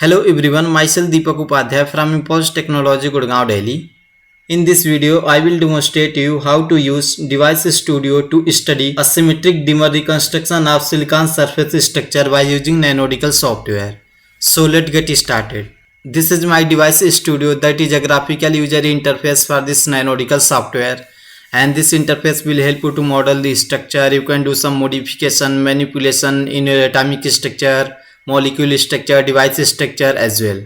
Hello everyone, myself Deepak Upadhyay from Impulse Technology, Gurgaon, Delhi. In this video, I will demonstrate you how to use Device Studio to study asymmetric dimmer reconstruction of silicon surface structure by using Nanodical software. So let's get started. This is my Device Studio, that is a graphical user interface for this Nanodical software. And this interface will help you to model the structure. You can do some modification, manipulation in your atomic structure, molecule structure, device structure as well.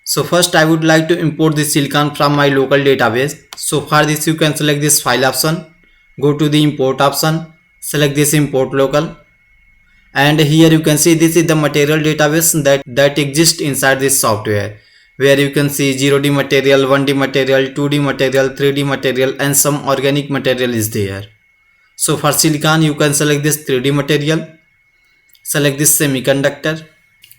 So first I would like to import the silicon from my local database. So for this you can select this file option, go to the import option, select this import local, and here you can see this is the material database that exists inside this software, where you can see 0D material, 1D material, 2D material, 3D material, and some organic material is there. So for silicon you can select this 3D material, select this semiconductor,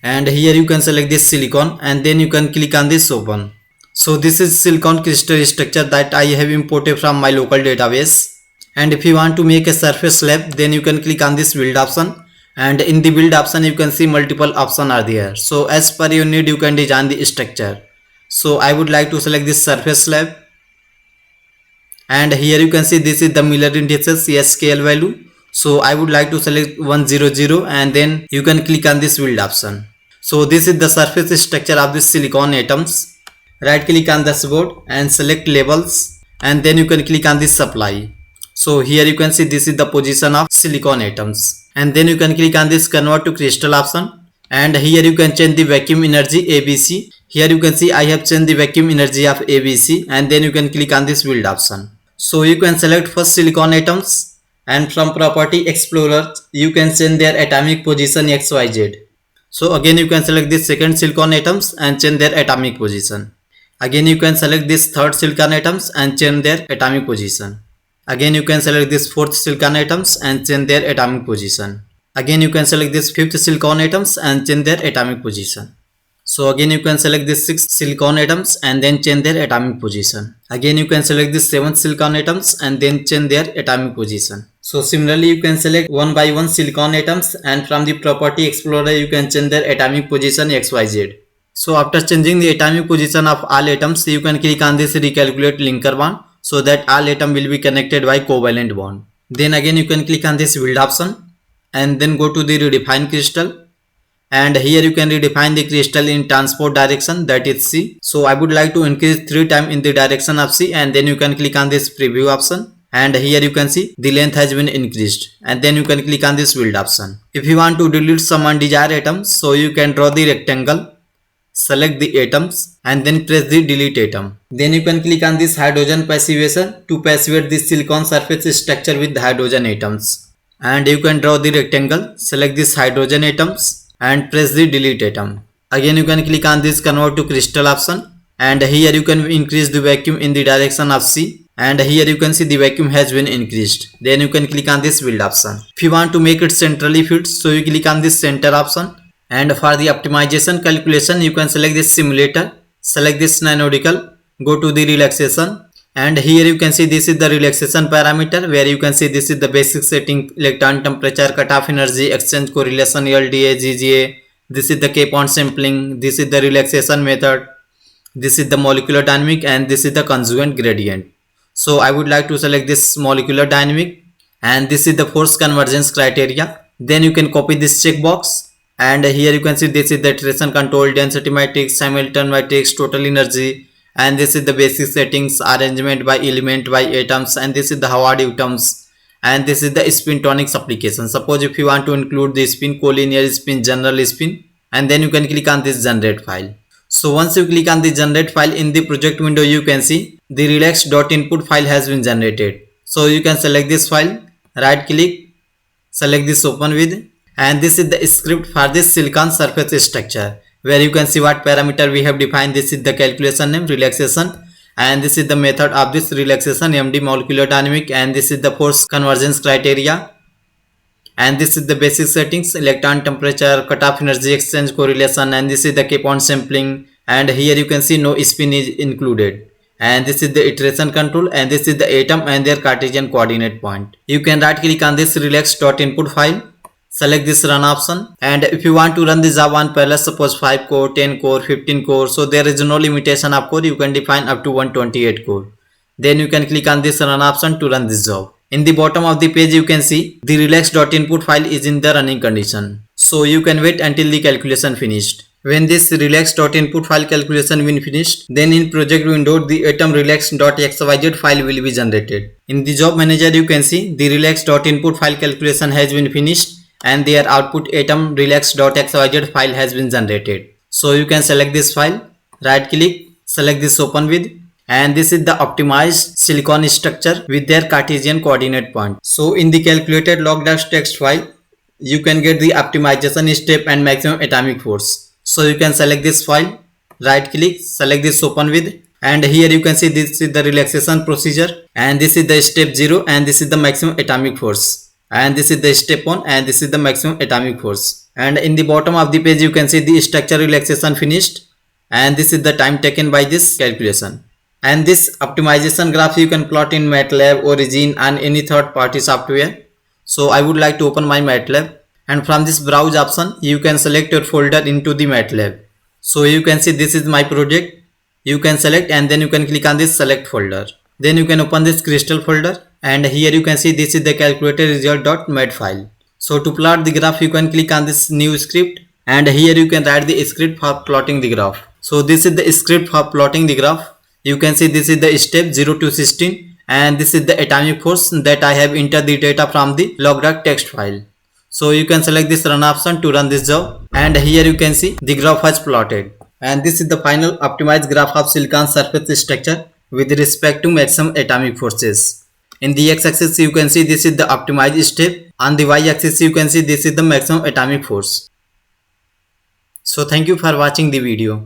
and here you can select this silicon, and then you can click on this open. So this is silicon crystal structure that I have imported from my local database. And if you want to make a surface slab, then you can click on this build option, and in the build option you can see multiple options are there. So as per your need you can design the structure. So I would like to select this surface slab, and here you can see this is the Miller indices scale value. So I would like to select 100, and then you can click on this build option. So this is the surface structure of this silicon atoms. Right click on the dashboard and select labels, and then you can click on this supply. So here you can see this is the position of silicon atoms, and then you can click on this convert to crystal option, and here you can change the vacuum energy ABC. Here you can see I have changed the vacuum energy of ABC, and then you can click on this build option. So you can select first silicon atoms, and from property explorer you can change their atomic position XYZ. So again you can select this second silicon atoms and change their atomic position. Again you can select this third silicon atoms and change their atomic position. Again you can select this fourth silicon atoms and change their atomic position. Again you can select this fifth silicon atoms and change their atomic position. So again you can select this sixth silicon atoms and then change their atomic position. Again you can select this seventh silicon atoms and then change their atomic position. So similarly you can select one by one silicon atoms, and from the property explorer you can change their atomic position XYZ. So after changing the atomic position of all atoms, you can click on this recalculate linker bond, so that all atom will be connected by covalent bond. Then again you can click on this build option, and then go to the redefine crystal, and here you can redefine the crystal in transport direction, that is C. So I would like to increase 3 times in the direction of C, and then you can click on this preview option, and here you can see the length has been increased, and then you can click on this build option. If you want to delete some undesired atoms, so you can draw the rectangle, select the atoms, and then press the delete atom. Then you can click on this hydrogen passivation to passivate this silicon surface structure with hydrogen atoms, and you can draw the rectangle, select this hydrogen atoms, and press the delete atom. Again you can click on this convert to crystal option, and here you can increase the vacuum in the direction of C, and here you can see the vacuum has been increased. Then you can click on this build option. If you want to make it centrally fit, so you click on this center option, and for the optimization calculation you can select this simulator, select this Nanodical, go to the relaxation, and here you can see this is the relaxation parameter, where you can see this is the basic setting: electron temperature, cutoff energy, exchange correlation, LDA, GGA. This is the K-point sampling, this is the relaxation method, this is the molecular dynamic, and this is the conjugate gradient. So I would like to select this molecular dynamic, and this is the force convergence criteria. Then you can copy this checkbox, and here you can see this is the iteration control, density matrix, Hamilton matrix, total energy, and this is the basic settings, arrangement by element by atoms, and this is the Howard atoms, and this is the spin tonics application. Suppose if you want to include the spin, collinear spin, general spin, and then you can click on this generate file. So once you click on the generate file, in the project window you can see the relax.input file has been generated. So you can select this file, right click, select this open with, and this is the script for this silicon surface structure, where you can see what parameter we have defined. This is the calculation name, relaxation, and this is the method of this relaxation, MD, molecular dynamic, and this is the force convergence criteria, and this is the basic settings: electron temperature, cutoff energy, exchange correlation, and this is the K-point sampling, and here you can see no spin is included, and this is the iteration control, and this is the atom and their Cartesian coordinate point. You can right click on this relax.input file, select this run option. And if you want to run the Java on parallel, suppose 5 core, 10 core, 15 core, so there is no limitation of core, you can define up to 128 core. Then you can click on this run option to run this job. In the bottom of the page you can see the relax.input file is in the running condition. So you can wait until the calculation finished. When this relax.input file calculation will finished, then in project window the atom relax.xyz file will be generated. In the job manager you can see the relax.input file calculation has been finished and their output atom relax.xyz file has been generated. So you can select this file, right click, select this open with, and this is the optimized silicon structure with their Cartesian coordinate point. So in the calculated log.txt file, you can get the optimization step and maximum atomic force. So you can select this file, right click, select this open with, and here you can see this is the relaxation procedure, and this is the step 0, and this is the maximum atomic force, and this is the step 1, and this is the maximum atomic force. And in the bottom of the page you can see the structure relaxation finished, and this is the time taken by this calculation. And this optimization graph you can plot in MATLAB, Origin and any third party software. So I would like to open my MATLAB, and from this browse option you can select your folder into the MATLAB. So you can see this is my project. You can select and then you can click on this select folder. Then you can open this crystal folder, and here you can see this is the calculated result.mat file. So to plot the graph you can click on this new script, and here you can write the script for plotting the graph. So this is the script for plotting the graph. You can see this is the step 0 to 16, and this is the atomic force that I have entered the data from the log.txt file. So you can select this run option to run this job, and here you can see the graph has plotted. And this is the final optimized graph of silicon surface structure with respect to maximum atomic forces. In the x-axis you can see this is the optimized step. On the y-axis you can see this is the maximum atomic force. So thank you for watching the video.